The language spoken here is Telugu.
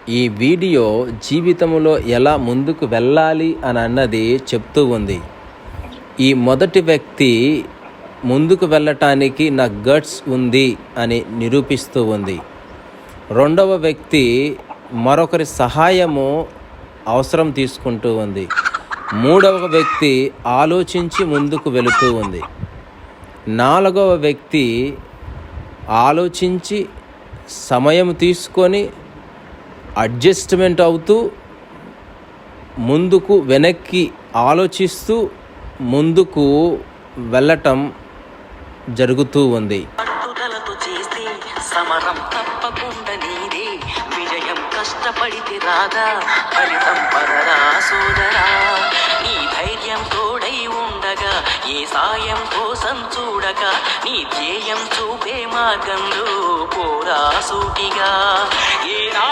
ఈ వీడియో జీవితంలో ఎలా ముందుకు వెళ్ళాలి అని అన్నది చెప్తూ ఉంది. ఈ మొదటి వ్యక్తి ముందుకు వెళ్ళటానికి నాకు గట్స్ ఉంది అని నిరూపిస్తూ ఉంది. రెండవ వ్యక్తి మరొకరి సహాయము అవసరం తీసుకుంటూ ఉంది. మూడవ వ్యక్తి ఆలోచించి ముందుకు వెళుతూ ఉంది. నాలుగవ వ్యక్తి ఆలోచించి సమయం తీసుకొని అడ్జస్ట్మెంట్ అవుతూ ముందుకు వెనక్కి ఆలోచిస్తూ ముందుకు వెళ్ళటం జరుగుతూ ఉంది. పట్టుదలతో చేస్తే సమరం తప్పకుండా నీదే, విజయం కష్టపడితే రాదా, ఫలితం పడరా సోదరా. నీ ధైర్యం తోడై ఉండగా, ఏ సాయం కోసం చూడక, నీ ధ్యేయం చూపే మార్గంలో పోరా సూటిగా. ఏనాడు